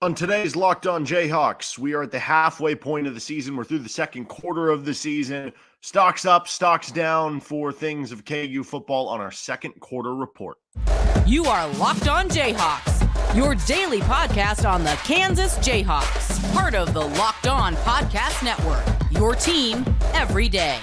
On today's Locked On Jayhawks, we are at the halfway point of the season. We're through the second quarter of the season. Stocks up, stocks down for things of KU football on our second quarter report. You are Locked On Jayhawks, your daily podcast on the Kansas Jayhawks, part of the Locked On Podcast Network, your team every day.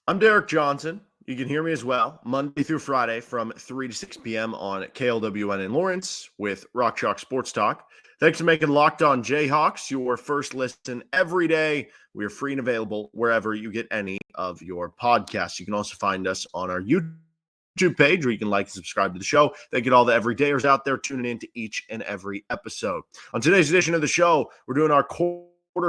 I'm Derek Johnson. You can hear me as well, Monday through Friday from 3 to 6 p.m. on KLWN in Lawrence with Rock Chalk Sports Talk. Thanks for making Locked On Jayhawks your first listen every day. We are free and available wherever you get any of your podcasts. You can also find us on our YouTube page where you can like and subscribe to the show. They get all the everydayers out there tuning into each and every episode. On today's edition of the show, we're doing our quarter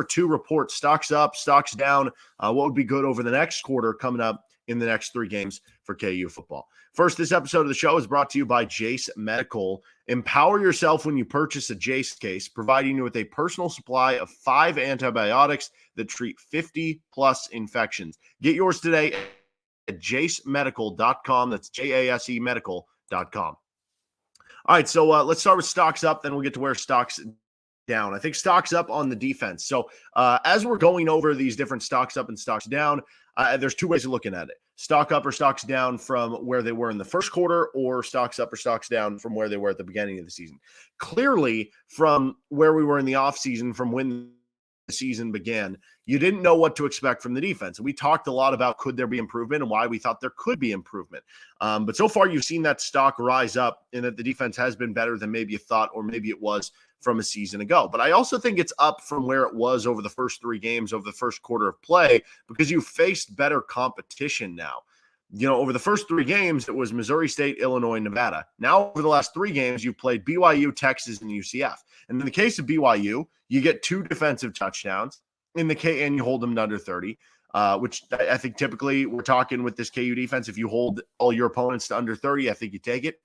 two report. Stocks up, stocks down. What would be good over the next quarter coming up in the next three games for KU football. First, this episode of the show is brought to you by Jase Medical. Empower yourself when you purchase a Jase case, providing you with a personal supply of 5 antibiotics that treat 50-plus infections. Get yours today at jasemedical.com. That's J-A-S-E medical.com. All right, so let's start with stocks up, then we'll get to where stocks down. I think stocks up on the defense. So as we're going over these different stocks up and stocks down, there's two ways of looking at it. Stock up or stocks down from where they were in the first quarter, or stocks up or stocks down from where they were at the beginning of the season. Clearly, from where we were in the offseason, from when the season began, you didn't know what to expect from the defense. And we talked a lot about could there be improvement and why we thought there could be improvement. But so far, you've seen that stock rise up and that the defense has been better than maybe you thought, or maybe it was from a season ago. But I also think it's up from where it was over the first three games of the first quarter of play, because you faced better competition now. You know, over the first three games, it was Missouri State, Illinois, Nevada. Now, over the last three games, you've played BYU, Texas, and UCF. And in the case of BYU, you get 2 defensive touchdowns. And you hold them to under 30, which I think typically we're talking with this KU defense. If you hold all your opponents to under 30, I think you take it.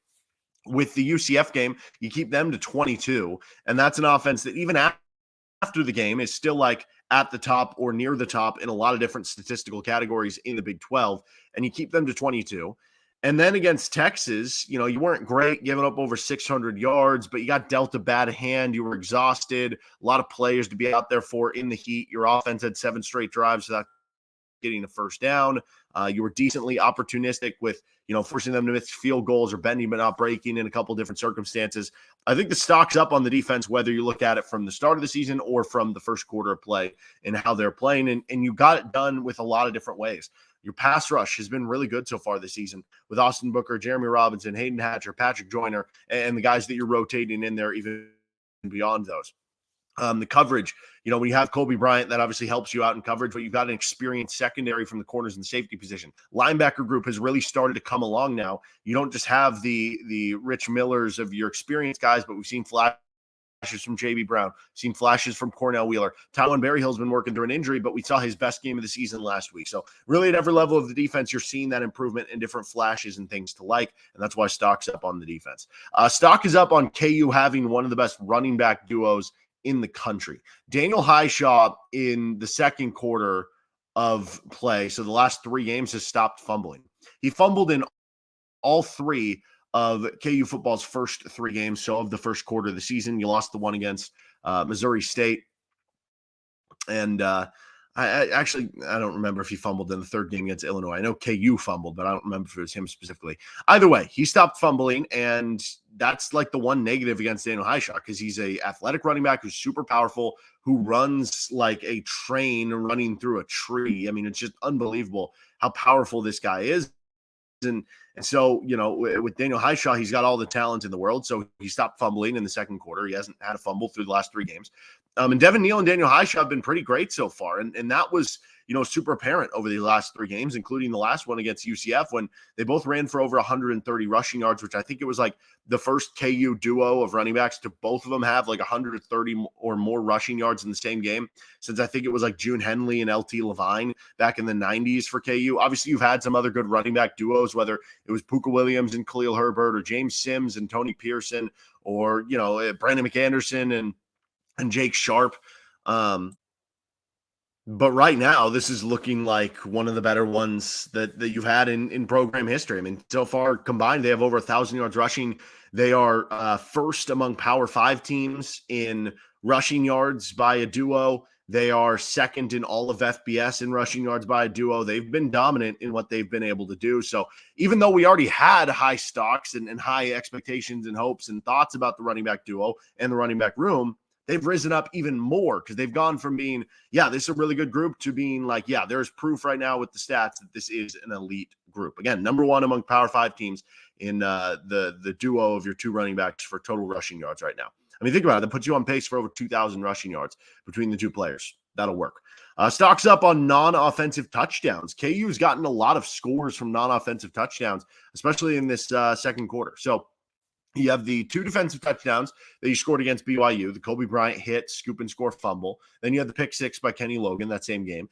With the UCF game, you keep them to 22, and that's an offense that even after the game is still like at the top or near the top in a lot of different statistical categories in the Big 12, and you keep them to 22. And then against Texas, you know, you weren't great, giving up over 600 yards, but you got dealt a bad hand. You were exhausted, a lot of players to be out there for in the heat. Your offense had 7 straight drives without getting a first down. You were decently opportunistic with, forcing them to miss field goals or bending but not breaking in a couple different circumstances. I think the stock's up on the defense, whether you look at it from the start of the season or from the first quarter of play and how they're playing. And you got it done with a lot of different ways. Your pass rush has been really good so far this season with Austin Booker, Jeremy Robinson, Hayden Hatcher, Patrick Joyner, and the guys that you're rotating in there even beyond those. The coverage, when you have Kobe Bryant, that obviously helps you out in coverage, but you've got an experienced secondary from the corners and the safety position. Linebacker group has really started to come along now. You don't just have the Rich Millers of your experienced guys, but we've seen flashes from J.B. Brown, seen flashes from Cornell Wheeler. Tywan Berryhill's been working through an injury, but we saw his best game of the season last week. So really at every level of the defense, you're seeing that improvement in different flashes and things to like, and that's why stock's up on the defense. Stock is up on KU having one of the best running back duos in the country. Daniel Hishaw in the second quarter of play, so the last 3 games, has stopped fumbling. He fumbled in all 3 of KU football's first 3 games. So of the first quarter of the season, you lost the one against Missouri State. And I don't remember if he fumbled in the third game against Illinois. I know KU fumbled, but I don't remember if it was him specifically. Either way, he stopped fumbling, and that's like the one negative against Daniel Hishaw, because he's a athletic running back who's super powerful, who runs like a train running through a tree. I mean, it's just unbelievable how powerful this guy is. And so, with Daniel Hishaw, he's got all the talent in the world. So he stopped fumbling in the second quarter. He hasn't had a fumble through the last 3 games. And Devin, Neal, and Daniel Hishaw have been pretty great so far. And that was, super apparent over the last 3 games, including the last one against UCF, when they both ran for over 130 rushing yards, which I think it was like the first KU duo of running backs to both of them have like 130 or more rushing yards in the same game since I think it was like June Henley and LT Levine back in the 90s for KU. Obviously, you've had some other good running back duos, whether it was Puka Williams and Khalil Herbert, or James Sims and Tony Pearson, or, Brandon McAnderson and Jake Sharp. But right now, this is looking like one of the better ones that you've had in program history. I mean, so far combined, they have over 1,000 yards rushing. They are first among Power 5 teams in rushing yards by a duo. They are second in all of FBS in rushing yards by a duo. They've been dominant in what they've been able to do. So even though we already had high stocks and high expectations and hopes and thoughts about the running back duo and the running back room, they've risen up even more because they've gone from being, yeah, this is a really good group to being like, yeah, there's proof right now with the stats that this is an elite group. Again, number one among Power 5 teams in the duo of your two running backs for total rushing yards right now. I mean, think about it. That puts you on pace for over 2,000 rushing yards between the two players. That'll work. Stocks up on non-offensive touchdowns. KU's gotten a lot of scores from non-offensive touchdowns, especially in this second quarter. So you have the 2 defensive touchdowns that you scored against BYU, the Kobe Bryant hit, scoop and score fumble. Then you have the pick 6 by Kenny Logan that same game.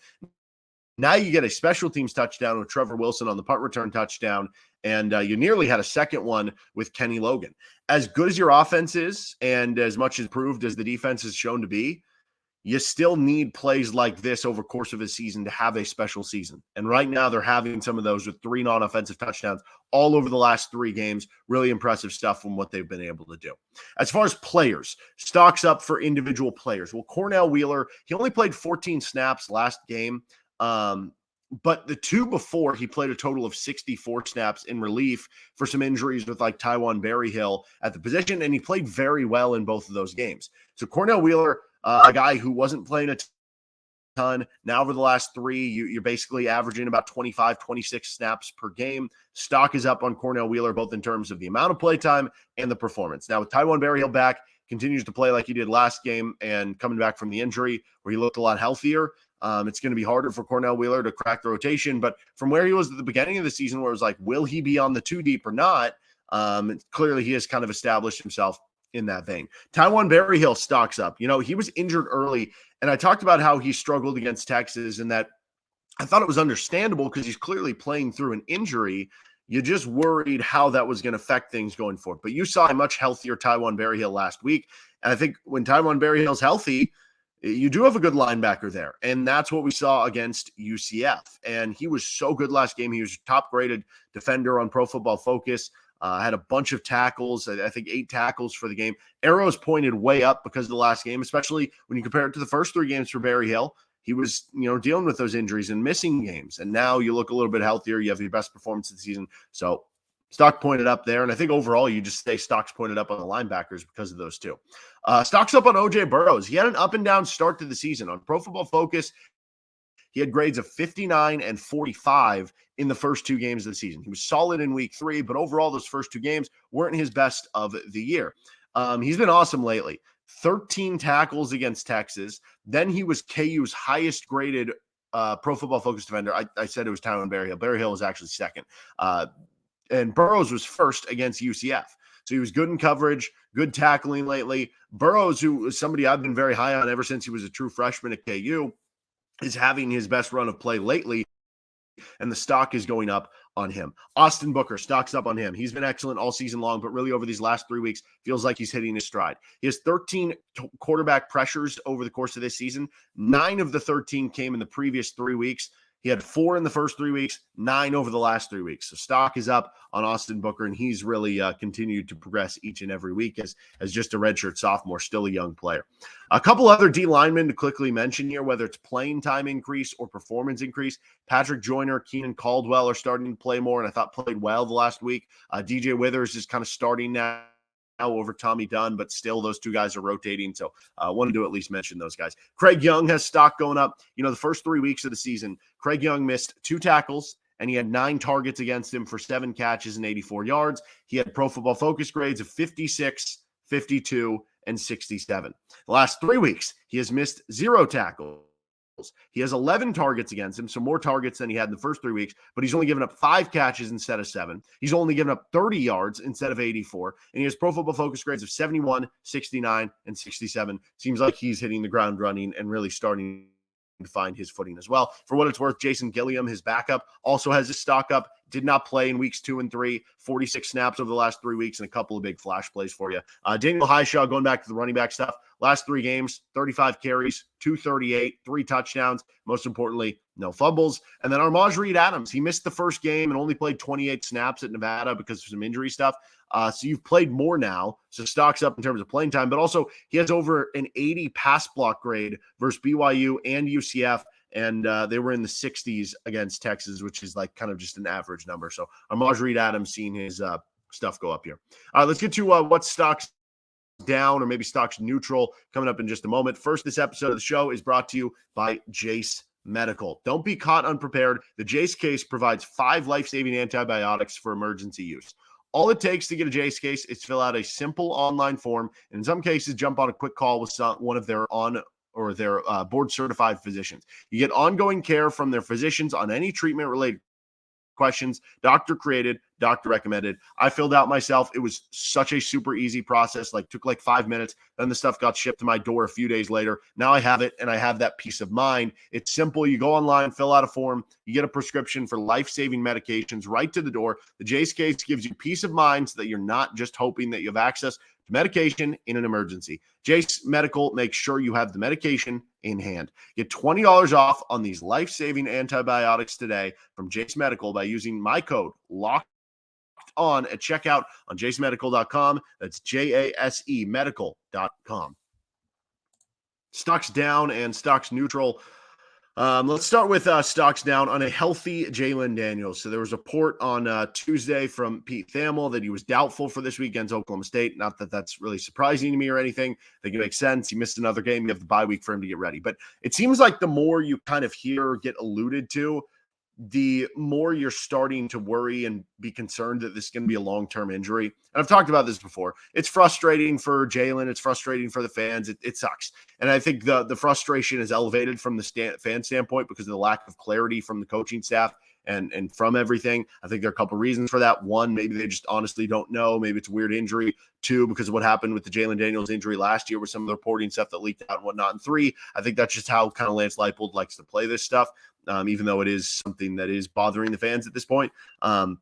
Now you get a special teams touchdown with Trevor Wilson on the punt return touchdown, and you nearly had a second one with Kenny Logan. As good as your offense is, and as much improved as the defense is shown to be, you still need plays like this over the course of a season to have a special season. And right now they're having some of those with 3 non-offensive touchdowns all over the last 3 games. Really impressive stuff from what they've been able to do. As far as players, stocks up for individual players. Well, Cornell Wheeler, he only played 14 snaps last game. But the 2 before, he played a total of 64 snaps in relief for some injuries with like Taiwan Berryhill at the position, and he played very well in both of those games. So Cornell Wheeler, a guy who wasn't playing a ton, now over the last 3, you're basically averaging about 25, 26 snaps per game. Stock is up on Cornell Wheeler, both in terms of the amount of play time and the performance. Now with Taiwan Berryhill back, continues to play like he did last game and coming back from the injury where he looked a lot healthier. It's going to be harder for Cornell Wheeler to crack the rotation, but from where he was at the beginning of the season, where it was like, will he be on the 2 deep or not? Clearly he has kind of established himself in that vein. Taiwan Berryhill stocks up. You know, he was injured early, and I talked about how he struggled against Texas, and that I thought it was understandable because he's clearly playing through an injury. You just worried how that was going to affect things going forward. But you saw a much healthier Taiwan Berryhill last week, and I think when Taiwan Berryhill's healthy, you do have a good linebacker there, and that's what we saw against UCF. And he was so good last game. He was top-graded defender on Pro Football Focus, had a bunch of tackles, I think 8 tackles for the game. Arrows pointed way up because of the last game, especially when you compare it to the first 3 games for Berryhill. He was, dealing with those injuries and missing games, and now you look a little bit healthier. You have your best performance of the season. So stock pointed up there, and I think overall you just stay stocks pointed up on the linebackers because of those 2. Stocks up on O.J. Burrows. He had an up-and-down start to the season. On Pro Football Focus, he had grades of 59 and 45 in the first 2 games of the season. He was solid in week 3, but overall those first 2 games weren't his best of the year. He's been awesome lately. 13 tackles against Texas. Then he was KU's highest graded Pro Football Focus defender. I said it was Taiwan Berryhill. Berryhill was actually second. And Burrows was first against UCF. So he was good in coverage, good tackling lately. Burrows, who is somebody I've been very high on ever since he was a true freshman at KU, is having his best run of play lately, and the stock is going up on him. Austin Booker, stocks up on him. He's been excellent all season long, but really over these last 3 weeks, feels like he's hitting his stride. He has 13 quarterback pressures over the course of this season. 9 of the 13 came in the previous 3 weeks. He had 4 in the first 3 weeks, 9 over the last 3 weeks. So stock is up on Austin Booker, and he's really continued to progress each and every week as just a redshirt sophomore, still a young player. A couple other D linemen to quickly mention here, whether it's playing time increase or performance increase. Patrick Joyner, Keenan Caldwell are starting to play more, and I thought played well the last week. DJ Withers is kind of starting now over Tommy Dunn, but still those 2 guys are rotating. So I wanted to at least mention those guys. Craig Young has stock going up. The first 3 weeks of the season, Craig Young missed 2 tackles, and he had 9 targets against him for 7 catches and 84 yards. He had Pro Football Focus grades of 56, 52, and 67. The last 3 weeks, he has missed 0 tackles. He has 11 targets against him, so more targets than he had in the first 3 weeks, but he's only given up 5 catches instead of 7. He's only given up 30 yards instead of 84, and he has Pro Football Focus grades of 71, 69, and 67. Seems like he's hitting the ground running and really starting to find his footing as well. For what it's worth, Jason Gilliam, his backup, also has his stock up. did not play in weeks 2 and 3, 46 snaps over the last 3 weeks, and a couple of big flash plays for you. Daniel Hishaw, going back to the running back stuff, last 3 games, 35 carries, 238, 3 touchdowns. Most importantly, no fumbles. And then Armaj Reed Adams, he missed the first game and only played 28 snaps at Nevada because of some injury stuff. So you've played more now. So stock's up in terms of playing time, but also he has over an 80 pass block grade versus BYU and UCF. And they were in the 60s against Texas, which is like kind of just an average number. So Armaj Reed Adams seeing his stuff go up here. All right, let's get to what stocks down or maybe stocks neutral coming up in just a moment. First, this episode of the show is brought to you by Jase Medical. Don't be caught unprepared. The Jase case provides 5 life-saving antibiotics for emergency use. All it takes to get a Jase case is fill out a simple online form, and in some cases, jump on a quick call with one of their board-certified physicians. You get ongoing care from their physicians on any treatment-related questions, doctor created, doctor recommended. I filled out myself. It was such a super easy process, took 5 minutes. Then the stuff got shipped to my door a few days later. Now I have it, and I have that peace of mind. It's simple. You go online, fill out a form, you get a prescription for life-saving medications right to the door. The Jase case gives you peace of mind so that you're not just hoping that you have access to medication in an emergency. Jase Medical makes sure you have the medication in hand. Get $20 off on these life-saving antibiotics today from Jase Medical by using my code LOCKEDON at checkout on jasemedical.com. That's JASE medical.com. Stocks down and stocks neutral. Let's start with stocks down on a healthy Jalon Daniels. So there was a report on Tuesday from Pete Thamel that he was doubtful for this week against Oklahoma State. Not that that's really surprising to me or anything. I think it makes sense. He missed another game. You have the bye week for him to get ready. But it seems like the more you kind of hear or get alluded to, the more you're starting to worry and be concerned that this is going to be a long-term injury. And I've talked about this before. It's frustrating for Jalon. It's frustrating for the fans. It sucks. And I think the frustration is elevated from the fan standpoint because of the lack of clarity from the coaching staff and from everything. I think there are a couple of reasons for that. One, maybe they just honestly don't know. Maybe it's a weird injury. 2, because of what happened with the Jalon Daniels injury last year with some of the reporting stuff that leaked out and whatnot. And 3, I think that's just how kind of Lance Leipold likes to play this stuff. Even though it is something that is bothering the fans at this point. And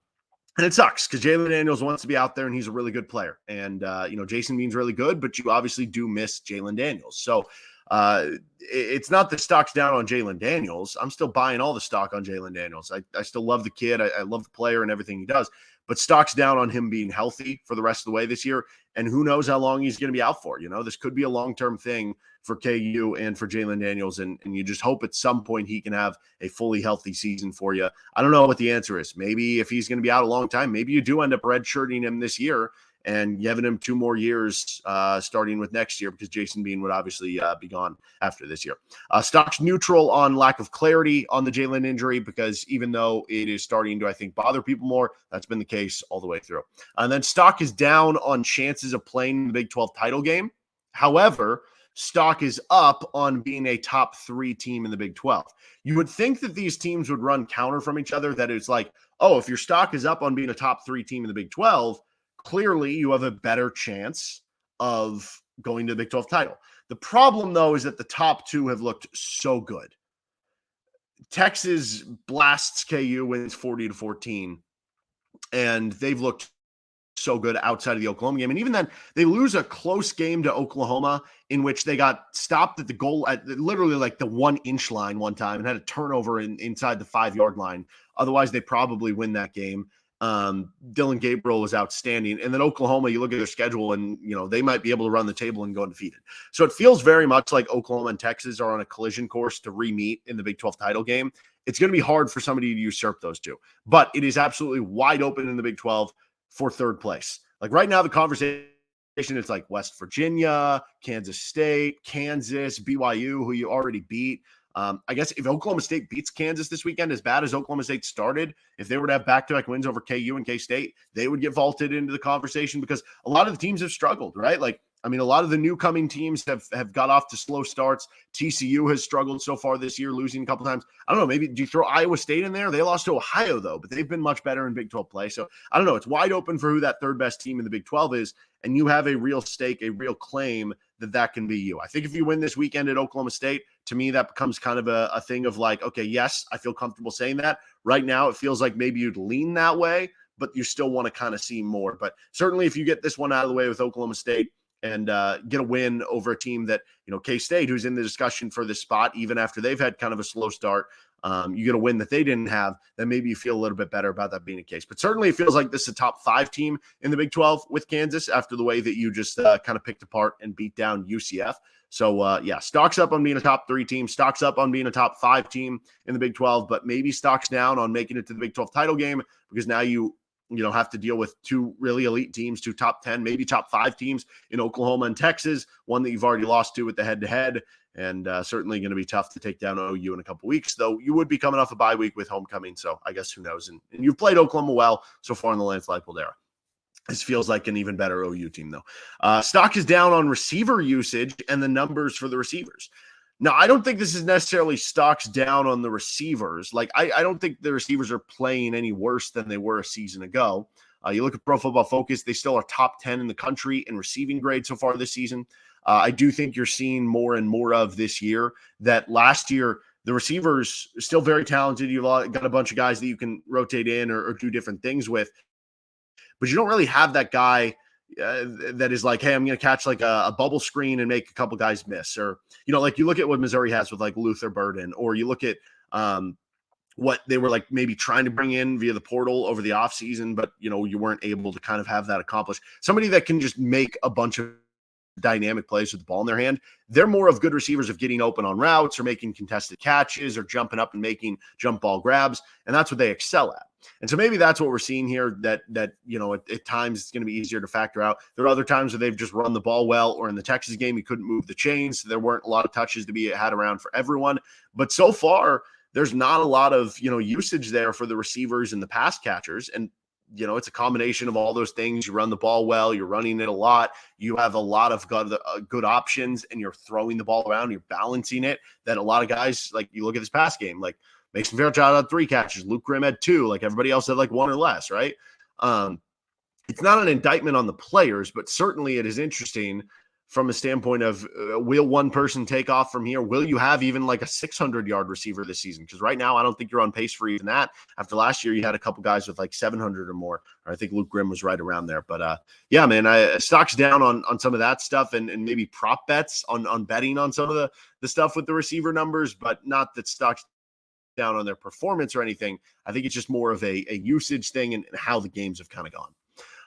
it sucks because Jalon Daniels wants to be out there and he's a really good player. And, Jason Bean's really good, but you obviously do miss Jalon Daniels. So it's not the stock's down on Jalon Daniels. I'm still buying all the stock on Jalon Daniels. I still love the kid. I love the player and everything he does. But stock's down on him being healthy for the rest of the way this year. And who knows how long he's going to be out for. This could be a long-term thing for KU and for Jalon Daniels. And you just hope at some point he can have a fully healthy season for you. I don't know what the answer is. Maybe if he's going to be out a long time, maybe you do end up redshirting him this year and giving him 2 more years starting with next year because Jason Bean would obviously be gone after this year. Stock's neutral on lack of clarity on the Jalon injury because even though it is starting to, I think, bother people more, that's been the case all the way through. And then stock is down on chances of playing the Big 12 title game. However, stock is up on being a top 3 team in the Big 12. You would think that these teams would run counter from each other, that it's like, oh, if your stock is up on being a top 3 team in the Big 12, clearly you have a better chance of going to the Big 12 title. The problem, though, is that the top 2 have looked so good. Texas blasts KU, wins 40-14, and they've looked so good outside of the Oklahoma game. And even then, they lose a close game to Oklahoma in which they got stopped at the goal at literally the 1-inch line one time and had a turnover inside the 5-yard line. Otherwise, they probably win that game. Dylan Gabriel was outstanding. And then Oklahoma, you look at their schedule and, they might be able to run the table and go undefeated. So it feels very much like Oklahoma and Texas are on a collision course to re-meet in the Big 12 title game. It's going to be hard for somebody to usurp those 2, but it is absolutely wide open in the Big 12 for 3rd place. Right now, the conversation, it's like West Virginia, Kansas State, Kansas, BYU, who you already beat. I guess if Oklahoma State beats Kansas this weekend, as bad as Oklahoma State started, if they were to have back-to-back wins over KU and K-State, they would get vaulted into the conversation because a lot of the teams have struggled, right? A lot of the new coming teams have got off to slow starts. TCU has struggled so far this year, losing a couple times. I don't know, maybe do you throw Iowa State in there? They lost to Ohio, though, but they've been much better in Big 12 play. So I don't know. It's wide open for who that 3rd best team in the Big 12 is, and you have a real stake, a real claim that can be you. I think if you win this weekend at Oklahoma State, to me, that becomes kind of a thing of like, okay, yes, I feel comfortable saying that. Right now, it feels like maybe you'd lean that way, but you still want to kind of see more. But certainly if you get this one out of the way with Oklahoma State and get a win over a team that, K-State, who's in the discussion for this spot, even after they've had kind of a slow start, you get a win that they didn't have, then maybe you feel a little bit better about that being the case. But certainly it feels like this is a top 5 team in the Big 12 with Kansas after the way that you just kind of picked apart and beat down UCF. So, stocks up on being a top 3 team, stocks up on being a top 5 team in the Big 12, but maybe stocks down on making it to the Big 12 title game because now you have to deal with 2 really elite teams, 2 top 10, maybe top 5 teams in Oklahoma and Texas, one that you've already lost to with the head-to-head, and certainly going to be tough to take down OU in a couple weeks, though you would be coming off a bye week with homecoming, so I guess who knows. And you've played Oklahoma well so far in the Lance Leipold era. This feels like an even better OU team, though. Stock is down on receiver usage and the numbers for the receivers. Now, I don't think this is necessarily stocks down on the receivers. Like, I don't think the receivers are playing any worse than they were a season ago. You look at Pro Football Focus, they still are top 10 in the country in receiving grade so far this season. I do think you're seeing more and more of this year that last year, the receivers are still very talented. You've got a bunch of guys that you can rotate in or do different things with. But you don't really have that guy that is like, hey, I'm going to catch like a bubble screen and make a couple guys miss. Or, like you look at what Missouri has with like Luther Burden, or you look at what they were like maybe trying to bring in via the portal over the offseason, but, you weren't able to kind of have that accomplished. Somebody that can just make a bunch of dynamic plays with the ball in their hand. They're more of good receivers of getting open on routes or making contested catches or jumping up and making jump ball grabs. And that's what they excel at. And so maybe that's what we're seeing here that at times it's going to be easier to factor out. There are other times where they've just run the ball well, or in the Texas game, you couldn't move the chains. So there weren't a lot of touches to be had around for everyone. But so far, there's not a lot of, usage there for the receivers and the pass catchers. And it's a combination of all those things. You run the ball well, you're running it a lot, you have a lot of good options, and you're throwing the ball around, you're balancing it, that a lot of guys, like you look at this pass game, like Mason Fairchild had 3 catches, Luke Grimm had 2, like everybody else had like 1 or less, right? It's not an indictment on the players, but certainly it is interesting from a standpoint of will one person take off from here? Will you have even like a 600-yard receiver this season? Because right now, I don't think you're on pace for even that. After last year, you had a couple guys with like 700 or more. Or I think Luke Grimm was right around there. But yeah, man, stock's down on some of that stuff and maybe prop bets on betting on some of the stuff with the receiver numbers, but not that stock's down on their performance or anything. I think it's just more of a usage thing and how the games have kind of gone.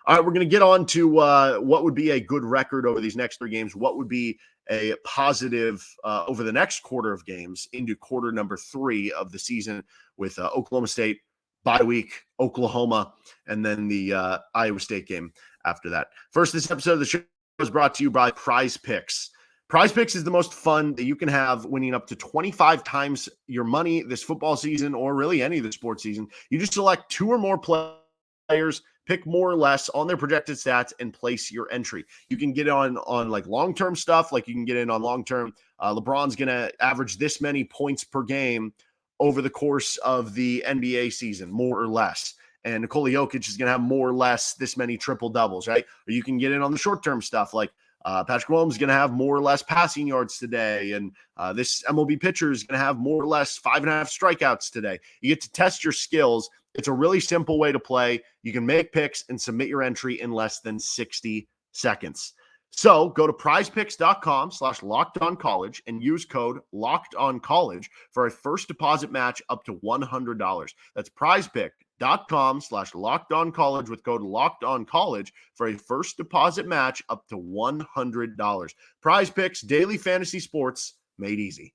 All right, we're going to get on to what would be a good record over these next 3 games. What would be a positive over the next quarter of games into quarter number 3 of the season with Oklahoma State, bye week, Oklahoma, and then the Iowa State game after that. First, this episode of the show is brought to you by PrizePicks. PrizePicks is the most fun that you can have, winning up to 25 times your money this football season, or really any of the sports season. You just select 2 or more players, pick more or less on their projected stats, and place your entry. You can get on like long-term stuff, like you can get in on long-term. LeBron's going to average this many points per game over the course of the NBA season, more or less. And Nikola Jokic is going to have more or less this many triple-doubles, right? Or you can get in on the short-term stuff, like Patrick Mahomes is going to have more or less passing yards today, and this MLB pitcher is going to have more or less 5.5 strikeouts today. You get to test your skills. It's a really simple way to play. You can make picks and submit your entry in less than 60 seconds. So go to prizepicks.com/lockedoncollege and use code LOCKEDONCollege for a first deposit match up to $100. That's prizepicks.com/lockedoncollege with code LOCKEDONCollege for a first deposit match up to $100. PrizePicks, daily fantasy sports made easy.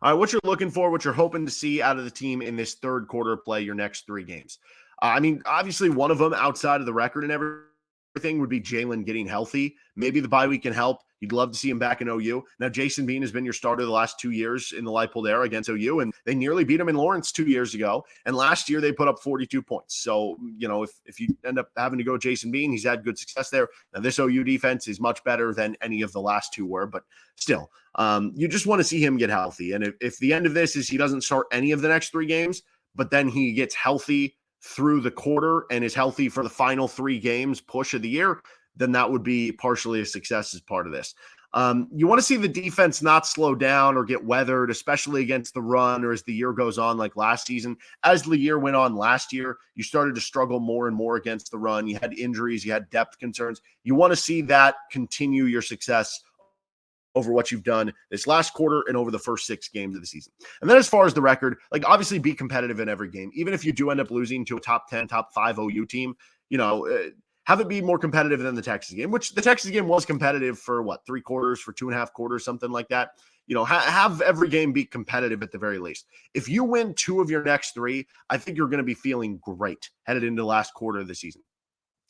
All right, what you're looking for, what you're hoping to see out of the team in this third quarter of play, your next 3 games. Obviously one of them outside of the record and everything would be Jalon getting healthy. Maybe the bye week can help. You'd love to see him back in OU. Now, Jason Bean has been your starter the last 2 years in the Leipold era against OU, and they nearly beat him in Lawrence 2 years ago. And last year they put up 42 points. So, if you end up having to go Jason Bean, he's had good success there. Now, this OU defense is much better than any of the last 2 were, but still, you just want to see him get healthy. And if the end of this is he doesn't start any of the next 3 games, but then he gets healthy through the quarter and is healthy for the final 3 games push of the year, then that would be partially a success as part of this. You want to see the defense not slow down or get weathered, especially against the run or as the year goes on, like last season. As the year went on last year, you started to struggle more and more against the run. You had injuries, you had depth concerns. You want to see that continue your success over what you've done this last quarter and over the first 6 games of the season. And then as far as the record, like obviously be competitive in every game. Even if you do end up losing to a top 10, top 5 OU team, have it be more competitive than the Texas game, which the Texas game was competitive for 3 quarters, for 2.5 quarters, something like that. Have every game be competitive at the very least. If you win 2 of your next 3, I think you're going to be feeling great headed into the last quarter of the season.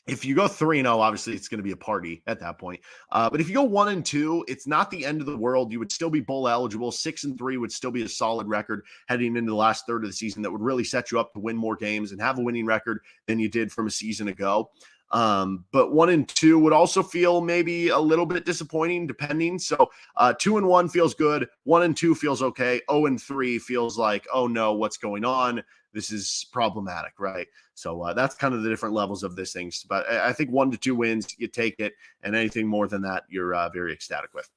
If you go 3-0, obviously it's going to be a party at that point. But if you go 1-2, it's not the end of the world. You would still be bowl eligible. 6-3 would still be a solid record heading into the last third of the season that would really set you up to win more games and have a winning record than you did from a season ago. But 1-2 would also feel maybe a little bit disappointing, depending. So 2-1 feels good. 1-2 feels okay. 0-3 feels like, oh no, what's going on? This is problematic, right? So that's kind of the different levels of this thing. But I think 1 to 2 wins, you take it, and anything more than that, you're very ecstatic with.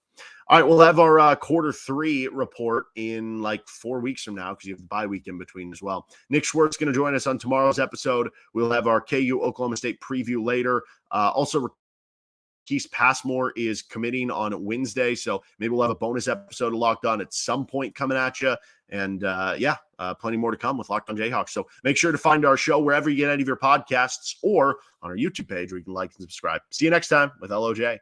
All right, we'll have our quarter 3 report in like 4 weeks from now because you have the bye week in between as well. Nick Schwartz going to join us on tomorrow's episode. We'll have our KU Oklahoma State preview later. Also, Keith Passmore is committing on Wednesday, so maybe we'll have a bonus episode of Locked On at some point coming at you. And plenty more to come with Locked On Jayhawks. So make sure to find our show wherever you get any of your podcasts or on our YouTube page where you can like and subscribe. See you next time with LOJ.